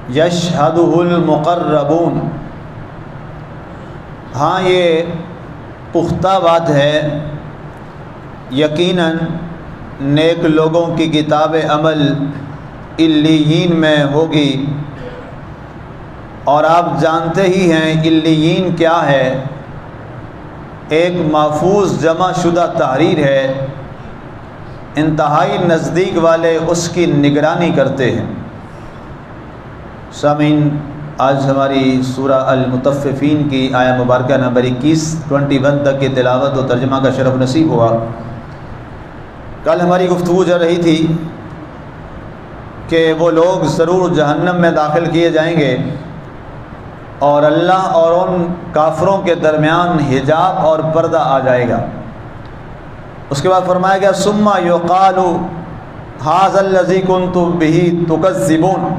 یشہدہ المقربون، ہاں یہ پختہ بات ہے، یقیناً نیک لوگوں کی کتاب عمل علیین میں ہوگی، اور آپ جانتے ہی ہیں علیین کیا ہے، ایک محفوظ جمع شدہ تحریر ہے، انتہائی نزدیک والے اس کی نگرانی کرتے ہیں۔ سامعین، آج ہماری سورہ المطففین کی آیہ مبارکہ نمبر 21 تک کی تلاوت و ترجمہ کا شرف نصیب ہوا۔ کل ہماری گفتگو چل رہی تھی کہ وہ لوگ ضرور جہنم میں داخل کیے جائیں گے، اور اللہ اور ان کافروں کے درمیان حجاب اور پردہ آ جائے گا۔ اس کے بعد فرمایا گیا ثم یقال ھذا الذی کنتم بہ تکذبون،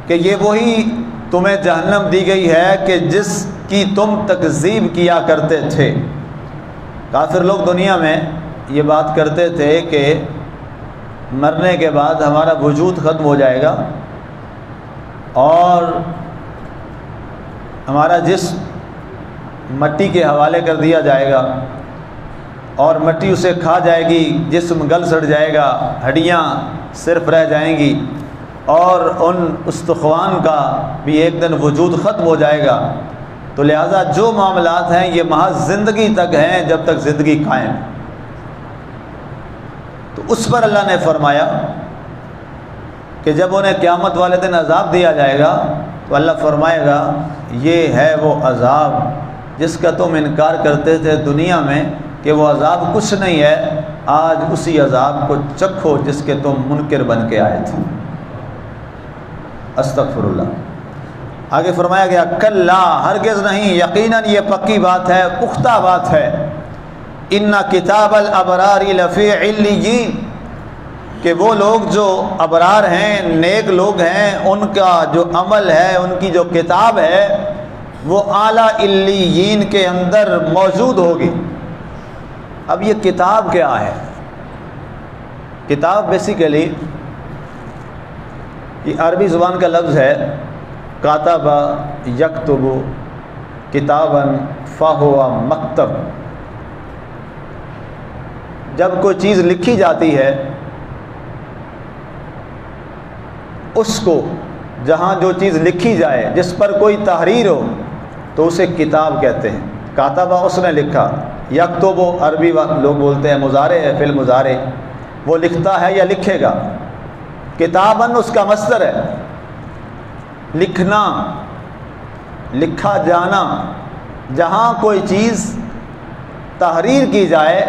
کہ یہ وہی تمہیں جہنم دی گئی ہے کہ جس کی تم تکذیب کیا کرتے تھے۔ کافر لوگ دنیا میں یہ بات کرتے تھے کہ مرنے کے بعد ہمارا وجود ختم ہو جائے گا اور ہمارا جسم مٹی کے حوالے کر دیا جائے گا، اور مٹی اسے کھا جائے گی، جسم گل سڑ جائے گا، ہڈیاں صرف رہ جائیں گی، اور ان استخوان کا بھی ایک دن وجود ختم ہو جائے گا۔ تو لہٰذا جو معاملات ہیں یہ محض زندگی تک ہیں، جب تک زندگی قائم۔ تو اس پر اللہ نے فرمایا کہ جب انہیں قیامت والے دن عذاب دیا جائے گا تو اللہ فرمائے گا یہ ہے وہ عذاب جس کا تم انکار کرتے تھے دنیا میں کہ وہ عذاب کچھ نہیں ہے، آج اسی عذاب کو چکھو جس کے تم منکر بن کے آئے تھے۔ استغفر اللہ۔ آگے فرمایا گیا کلا، ہرگز نہیں، یقیناً یہ پکی بات ہے، پختہ بات ہے، ان کتاب الابرار لفی علیین، کہ وہ لوگ جو ابرار ہیں، نیک لوگ ہیں، ان کا جو عمل ہے، ان کی جو کتاب ہے وہ اعلیٰ علیین کے اندر موجود ہوگی۔ اب یہ کتاب کیا ہے؟ کتاب بیسیکلی یہ عربی زبان کا لفظ ہے، کاتب یکتب کتابا فہو مکتب۔ جب کوئی چیز لکھی جاتی ہے، اس کو جہاں جو چیز لکھی جائے، جس پر کوئی تحریر ہو، تو اسے کتاب کہتے ہیں۔ کاتبہ اس نے لکھا، یکتب عربی لوگ بولتے ہیں مضارع ہے، فعل مضارع، وہ لکھتا ہے یا لکھے گا۔ کتاباً اس کا مصدر ہے، لکھنا، لکھا جانا۔ جہاں کوئی چیز تحریر کی جائے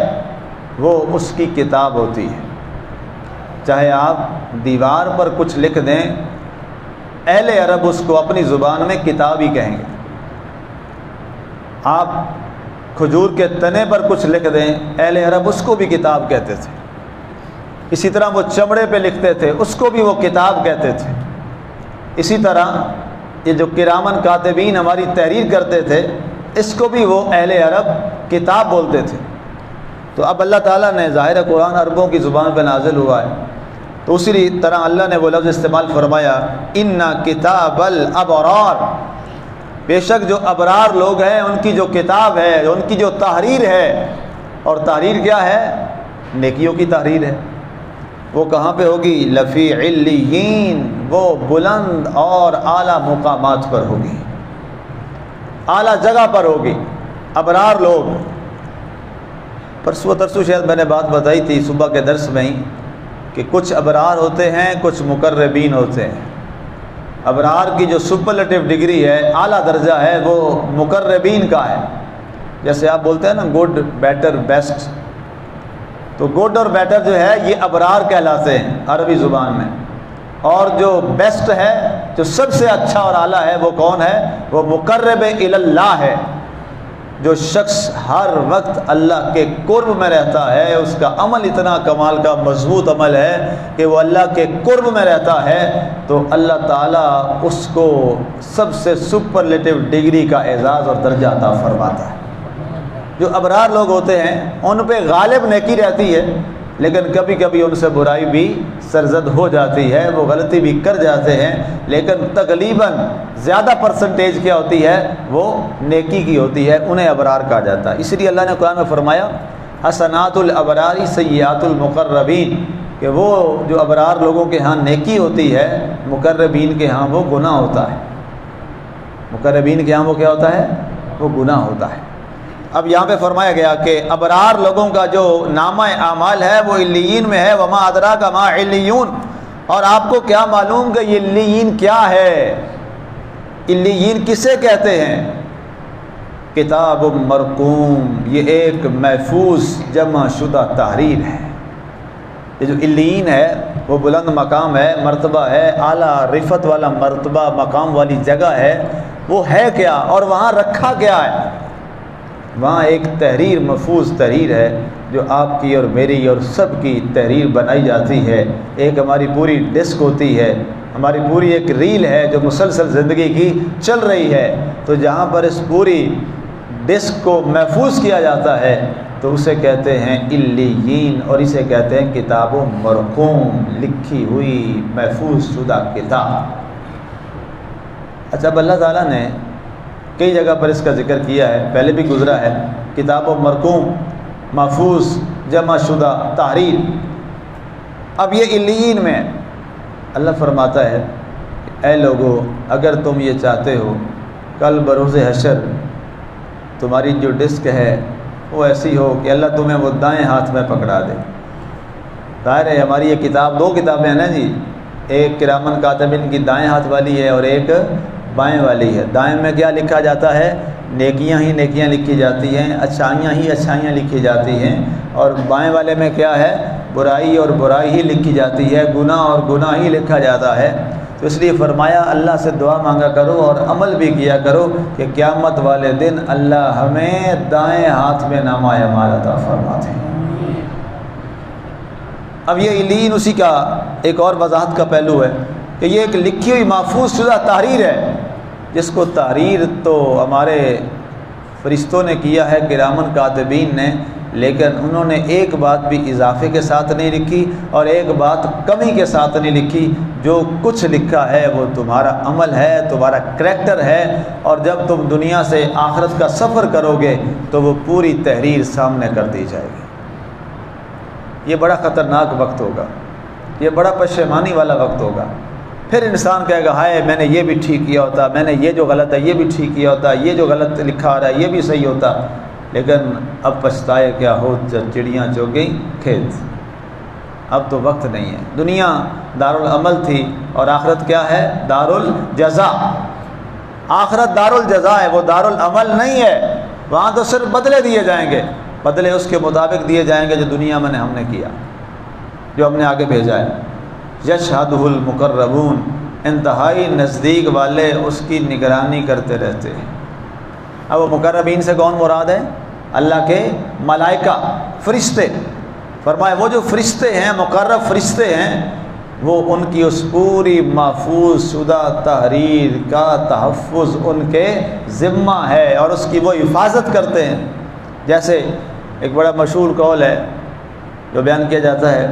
وہ اس کی کتاب ہوتی ہے۔ چاہے آپ دیوار پر کچھ لکھ دیں، اہل عرب اس کو اپنی زبان میں کتاب ہی کہیں گے۔ آپ کھجور کے تنے پر کچھ لکھ دیں، اہل عرب اس کو بھی کتاب کہتے تھے۔ اسی طرح وہ چمڑے پہ لکھتے تھے، اس کو بھی وہ کتاب کہتے تھے۔ اسی طرح یہ جو کرامن کاتبین ہماری تحریر کرتے تھے، اس کو بھی وہ اہل عرب کتاب بولتے تھے۔ تو اب اللہ تعالیٰ نے، ظاہر قرآن عربوں کی زبان پہ نازل ہوا ہے، تو اسی طرح اللہ نے وہ لفظ استعمال فرمایا ان کتاب الابرار، بے شک جو ابرار لوگ ہیں ان کی جو کتاب ہے، ان کی جو تحریر ہے، اور تحریر کیا ہے؟ نیکیوں کی تحریر ہے، وہ کہاں پہ ہوگی؟ لفی علیین، وہ بلند اور اعلیٰ مقامات پر ہوگی، اعلیٰ جگہ پر ہوگی۔ ابرار لوگ، پرسوں ترسوں شاید میں نے بات بتائی تھی صبح کے درس میں ہی کہ کچھ ابرار ہوتے ہیں، کچھ مقربین ہوتے ہیں۔ ابرار کی جو سپرلیٹو ڈگری ہے، اعلیٰ درجہ ہے، وہ مقربین کا ہے۔ جیسے آپ بولتے ہیں نا گڈ، بیٹر، بیسٹ، تو گڈ اور بیٹر جو ہے یہ ابرار کہلاتے ہیں عربی زبان میں، اور جو بیسٹ ہے، جو سب سے اچھا اور اعلیٰ ہے، وہ کون ہے؟ وہ مقرب الی اللہ ہے۔ جو شخص ہر وقت اللہ کے قرب میں رہتا ہے، اس کا عمل اتنا کمال کا مضبوط عمل ہے کہ وہ اللہ کے قرب میں رہتا ہے، تو اللہ تعالیٰ اس کو سب سے سپرلیٹو ڈگری کا اعزاز اور درجہ عطا فرماتا ہے۔ جو ابرار لوگ ہوتے ہیں ان پہ غالب نیکی رہتی ہے، لیکن کبھی کبھی ان سے برائی بھی سرزد ہو جاتی ہے، وہ غلطی بھی کر جاتے ہیں، لیکن تقریباً زیادہ پرسنٹیج کیا ہوتی ہے؟ وہ نیکی کی ہوتی ہے، انہیں ابرار کہا جاتا ہے۔ اس لیے اللہ نے قرآن میں فرمایا حسنات الابرار سیئات المقربین، کہ وہ جو ابرار لوگوں کے ہاں نیکی ہوتی ہے، مقربین کے ہاں وہ گناہ ہوتا ہے۔ مقربین کے ہاں وہ کیا ہوتا ہے؟ وہ گناہ ہوتا ہے۔ اب یہاں پہ فرمایا گیا کہ ابرار لوگوں کا جو نامہ اعمال ہے وہ علیین میں ہے، وما ادراک ما علیون، اور آپ کو کیا معلوم کہ یہ علیین کیا ہے؟ علیین کسے کہتے ہیں؟ کتاب مرقوم، یہ ایک محفوظ جمع شدہ تحریر ہے۔ یہ جو علیین ہے وہ بلند مقام ہے، مرتبہ ہے، اعلیٰ رفعت والا مرتبہ مقام والی جگہ ہے۔ وہ ہے کیا اور وہاں رکھا کیا ہے؟ وہاں ایک تحریر، محفوظ تحریر ہے جو آپ کی اور میری اور سب کی تحریر بنائی جاتی ہے۔ ایک ہماری پوری ڈسک ہوتی ہے، ہماری پوری ایک ریل ہے جو مسلسل زندگی کی چل رہی ہے۔ تو جہاں پر اس پوری ڈسک کو محفوظ کیا جاتا ہے تو اسے کہتے ہیں علیین، اور اسے کہتے ہیں کتاب مرقوم، لکھی ہوئی محفوظ شدہ کتاب۔ اچھا، اب اللہ تعالیٰ نے کئی جگہ پر اس کا ذکر کیا ہے، پہلے بھی گزرا ہے، کتاب و مرقوم، محفوظ جمع شدہ تحریر۔ اب یہ علیین میں اللہ فرماتا ہے اے لوگو، اگر تم یہ چاہتے ہو کل بروز حشر تمہاری جو ڈسک ہے وہ ایسی ہو کہ اللہ تمہیں وہ دائیں ہاتھ میں پکڑا دے۔ ظاہر ہے ہماری یہ کتاب، دو کتابیں ہیں نا جی، ایک کرامن کاتبین کی دائیں ہاتھ والی ہے اور ایک بائیں والی ہے۔ دائیں میں کیا لکھا جاتا ہے؟ نیکیاں ہی نیکیاں لکھی جاتی ہیں، اچھائیاں ہی اچھائیاں لکھی جاتی ہیں، اور بائیں والے میں کیا ہے؟ برائی اور برائی ہی لکھی جاتی ہے، گناہ اور گناہ ہی لکھا جاتا ہے۔ تو اس لیے فرمایا اللہ سے دعا مانگا کرو اور عمل بھی کیا کرو کہ قیامت والے دن اللہ ہمیں دائیں ہاتھ میں نامہ اعمال عطا فرما دے۔ اب یہ علیین اسی کا ایک اور وضاحت کا پہلو ہے کہ یہ ایک لکھی ہوئی محفوظ شدہ تحریر ہے، جس کو تحریر تو ہمارے فرشتوں نے کیا ہے، کرامن کاتبین نے، لیکن انہوں نے ایک بات بھی اضافے کے ساتھ نہیں لکھی اور ایک بات کمی کے ساتھ نہیں لکھی۔ جو کچھ لکھا ہے وہ تمہارا عمل ہے، تمہارا کریکٹر ہے، اور جب تم دنیا سے آخرت کا سفر کرو گے تو وہ پوری تحریر سامنے کر دی جائے گی۔ یہ بڑا خطرناک وقت ہوگا، یہ بڑا پشیمانی والا وقت ہوگا۔ پھر انسان کہے گا ہائے میں نے یہ بھی ٹھیک کیا ہوتا، میں نے یہ جو غلط ہے یہ بھی ٹھیک کیا ہوتا، یہ جو غلط لکھا آ رہا ہے یہ بھی صحیح ہوتا، لیکن اب پچھتائے کیا ہو جب چڑیاں چگ گئیں کھیت۔ اب تو وقت نہیں ہے۔ دنیا دارالعمل تھی اور آخرت کیا ہے؟ دارالجزا۔ آخرت دارالجزا ہے، وہ دارالعمل نہیں ہے۔ وہاں تو صرف بدلے دیے جائیں گے، بدلے اس کے مطابق دیے جائیں گے جو دنیا میں ہم نے کیا، جو ہم نے آگے بھیجا ہے۔ یشہدہ المقربون، انتہائی نزدیک والے اس کی نگرانی کرتے رہتے ہیں۔ اب وہ مقربین سے کون مراد ہے؟ اللہ کے ملائکہ، فرشتے۔ فرمائے وہ جو فرشتے ہیں، مقرب فرشتے ہیں، وہ ان کی اس پوری محفوظ شدہ تحریر کا تحفظ ان کے ذمہ ہے اور اس کی وہ حفاظت کرتے ہیں۔ جیسے ایک بڑا مشہور قول ہے جو بیان کیا جاتا ہے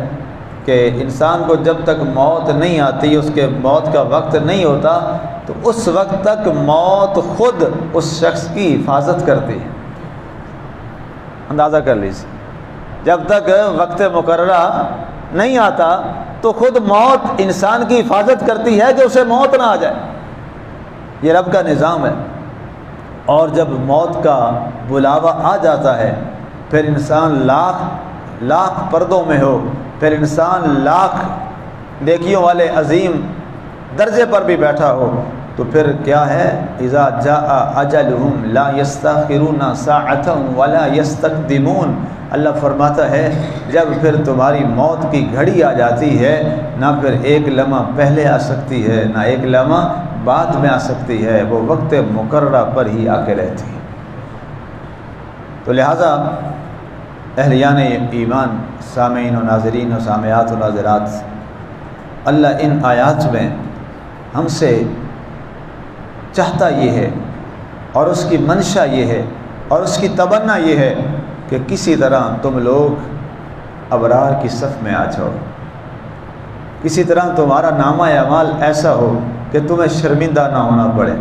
کہ انسان کو جب تک موت نہیں آتی، اس کے موت کا وقت نہیں ہوتا، تو اس وقت تک موت خود اس شخص کی حفاظت کرتی ہے۔ اندازہ کر لیجیے، جب تک وقت مقررہ نہیں آتا تو خود موت انسان کی حفاظت کرتی ہے کہ اسے موت نہ آ جائے۔ یہ رب کا نظام ہے۔ اور جب موت کا بلاوا آ جاتا ہے، پھر انسان لاکھ پردوں میں ہو، پھر انسان لاکھ نیکیوں والے عظیم درجے پر بھی بیٹھا ہو، تو پھر کیا ہے؟ اذا جاء اجلہم لا یستاخرون ساعۃ ولا یستقدمون۔ اللہ فرماتا ہے جب پھر تمہاری موت کی گھڑی آ جاتی ہے، نہ پھر ایک لمحہ پہلے آ سکتی ہے نہ ایک لمحہ بعد میں آ سکتی ہے، وہ وقت مقررہ پر ہی آ کے رہتی ہے۔ تو لہٰذا اہلیان ایمان، سامعین و ناظرین و سامعات و ناظرات، اللہ ان آیات میں ہم سے چاہتا یہ ہے اور اس کی منشا یہ ہے اور اس کی تمنا یہ ہے کہ کسی طرح تم لوگ ابرار کی صف میں آ جاؤ۔ کسی طرح تمہارا نامہ اعمال ایسا ہو کہ تمہیں شرمندہ نہ ہونا پڑے،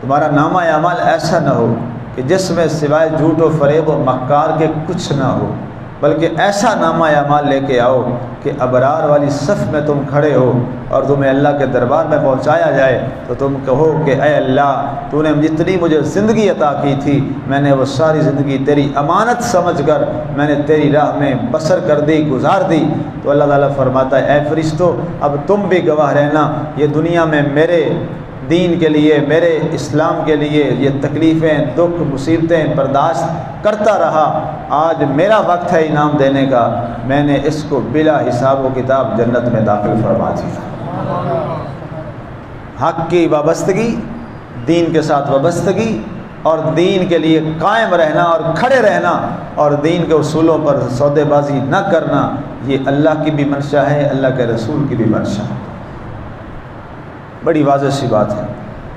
تمہارا نامہ اعمال ایسا نہ ہو کہ جس میں سوائے جھوٹ و فریب و مکار کے کچھ نہ ہو، بلکہ ایسا نامہ اعمال لے کے آؤ کہ ابرار والی صف میں تم کھڑے ہو اور تمہیں اللہ کے دربار میں پہنچایا جائے تو تم کہو کہ اے اللہ، تو نے جتنی مجھے زندگی عطا کی تھی میں نے وہ ساری زندگی تیری امانت سمجھ کر میں نے تیری راہ میں بسر کر دی، گزار دی۔ تو اللہ تعالیٰ فرماتا ہے اے فرشتو، اب تم بھی گواہ رہنا، یہ دنیا میں میرے دین کے لیے، میرے اسلام کے لیے یہ تکلیفیں، دکھ، مصیبتیں برداشت کرتا رہا، آج میرا وقت ہے انعام دینے کا، میں نے اس کو بلا حساب و کتاب جنت میں داخل فرما دیا۔ حق کی وابستگی، دین کے ساتھ وابستگی اور دین کے لیے قائم رہنا اور کھڑے رہنا اور دین کے اصولوں پر سودے بازی نہ کرنا، یہ اللہ کی بھی منشا ہے، اللہ کے رسول کی بھی منشا ہے۔ بڑی واضح سی بات ہے۔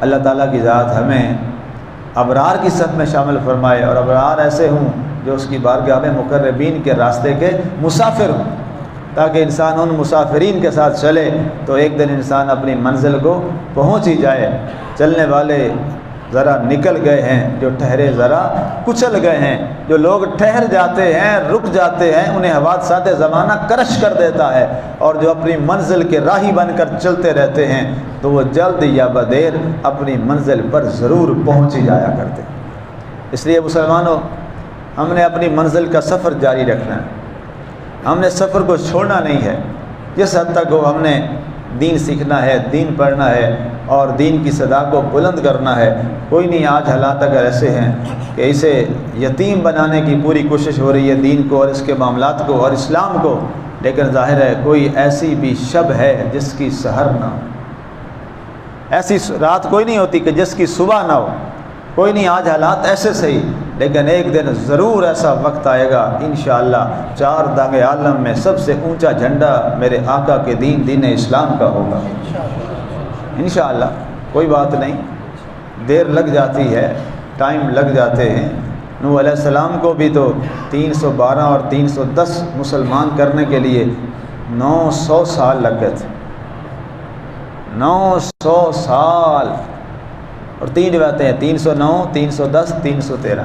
اللہ تعالیٰ کی ذات ہمیں ابرار کی صف میں شامل فرمائے، اور ابرار ایسے ہوں جو اس کی بارگاہ میں مقربین کے راستے کے مسافر ہوں، تاکہ انسان ان مسافرین کے ساتھ چلے تو ایک دن انسان اپنی منزل کو پہنچ ہی جائے۔ چلنے والے ذرا نکل گئے ہیں، جو ٹھہرے ذرا کچل گئے ہیں۔ جو لوگ ٹھہر جاتے ہیں، رک جاتے ہیں، انہیں حوادثات زمانہ کرش کر دیتا ہے، اور جو اپنی منزل کے راہی بن کر چلتے رہتے ہیں تو وہ جلد یا بدیر اپنی منزل پر ضرور پہنچ ہی جایا کرتے ہیں۔ اس لیے مسلمانوں، ہم نے اپنی منزل کا سفر جاری رکھنا ہے، ہم نے سفر کو چھوڑنا نہیں ہے۔ جس حد تک ہم نے دین سیکھنا ہے، دین پڑھنا ہے اور دین کی صدا کو بلند کرنا ہے۔ کوئی نہیں، آج حالات اگر ایسے ہیں کہ اسے یتیم بنانے کی پوری کوشش ہو رہی ہے، دین کو اور اس کے معاملات کو اور اسلام کو، لیکن ظاہر ہے کوئی ایسی بھی شب ہے جس کی سحر نہ ہو، ایسی رات کوئی نہیں ہوتی کہ جس کی صبح نہ ہو۔ کوئی نہیں، آج حالات ایسے صحیح، لیکن ایک دن ضرور ایسا وقت آئے گا انشاءاللہ چار دانگ عالم میں سب سے اونچا جھنڈا میرے آقا کے دین اسلام کا ہوگا انشاءاللہ۔ کوئی بات نہیں، دیر لگ جاتی ہے، ٹائم لگ جاتے ہیں۔ نوح علیہ السلام کو بھی تو 312 اور 310 مسلمان کرنے کے لیے 900 سال لگ گئے تھے، 900 سال، اور 3 روایتیں ہیں، 309، 310، 313۔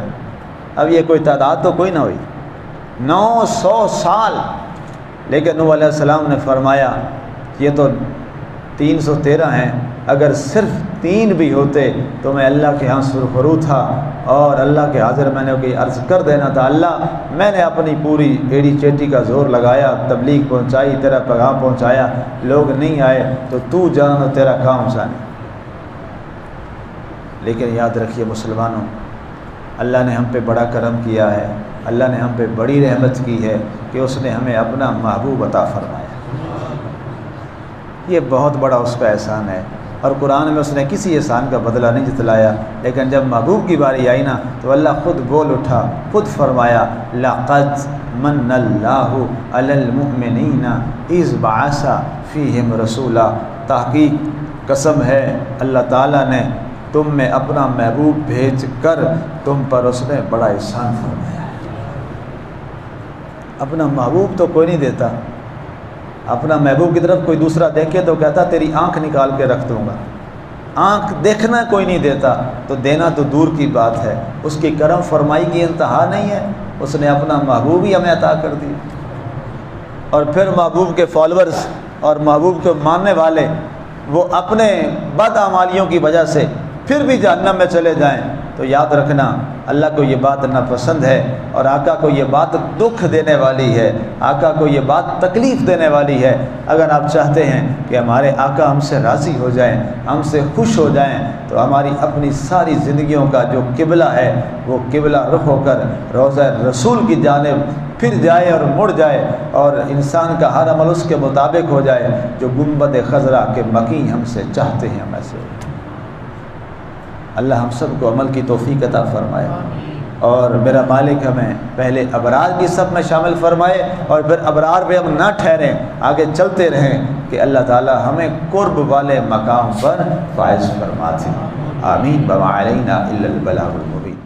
اب یہ کوئی تعداد تو کوئی نہ ہوئی، 900 سال۔ لیکن نوح علیہ السلام نے فرمایا یہ تو 313 ہیں، اگر صرف 3 بھی ہوتے تو میں اللہ کے ہاں سرخرو تھا اور اللہ کے حاضر میں نے کوئی عرض کر دینا تھا، اللہ میں نے اپنی پوری ایڑی چیٹی کا زور لگایا، تبلیغ پہنچائی، تیرا پیغام پہنچایا، لوگ نہیں آئے تو جان تیرا کام جانے۔ لیکن یاد رکھیے مسلمانوں، اللہ نے ہم پہ بڑا کرم کیا ہے، اللہ نے ہم پہ بڑی رحمت کی ہے کہ اس نے ہمیں اپنا محبوب عطا فرمایا۔ یہ بہت بڑا اس کا احسان ہے، اور قرآن میں اس نے کسی احسان کا بدلہ نہیں جتلایا، لیکن جب محبوب کی باری آئی نا تو اللہ خود بول اٹھا، خود فرمایا لَقَدْ مَنَّ اللَّهُ عَلَى الْمُؤْمِنِينَ إِذْ بَعَثَ فِيهِمْ رَسُولًا۔ تحقیق قسم ہے اللہ تعالیٰ نے تم میں اپنا محبوب بھیج کر تم پر اس نے بڑا احسان فرمایا ہے۔ اپنا محبوب تو کوئی نہیں دیتا، اپنا محبوب کی طرف کوئی دوسرا دیکھے تو کہتا تیری آنکھ نکال کے رکھ دوں گا۔ آنکھ دیکھنا کوئی نہیں دیتا تو دینا تو دور کی بات ہے، اس کی کرم فرمائی کی انتہا نہیں ہے، اس نے اپنا محبوب ہی ہمیں عطا کر دی۔ اور پھر محبوب کے فالورز اور محبوب کو ماننے والے وہ اپنے بدعمالیوں کی وجہ سے پھر بھی جہنم میں چلے جائیں تو یاد رکھنا اللہ کو یہ بات ناپسند ہے، اور آقا کو یہ بات دکھ دینے والی ہے، آقا کو یہ بات تکلیف دینے والی ہے۔ اگر آپ چاہتے ہیں کہ ہمارے آقا ہم سے راضی ہو جائیں، ہم سے خوش ہو جائیں، تو ہماری اپنی ساری زندگیوں کا جو قبلہ ہے وہ قبلہ رخ ہو کر روضہ رسول کی جانب پھر جائے اور مڑ جائے، اور انسان کا ہر عمل اس کے مطابق ہو جائے جو گنبد خضرا کے مکی ہم سے چاہتے ہیں ہم ایسے۔ اللہ ہم سب کو عمل کی توفیق عطا فرمائے، اور میرا مالک ہمیں پہلے ابرار کی صف میں شامل فرمائے اور پھر ابرار پہ ہم نہ ٹھہریں، آگے چلتے رہیں کہ اللہ تعالی ہمیں قرب والے مقام پر فائز فرما دے۔ آمین۔ وما علینا الا البلاغ المبین۔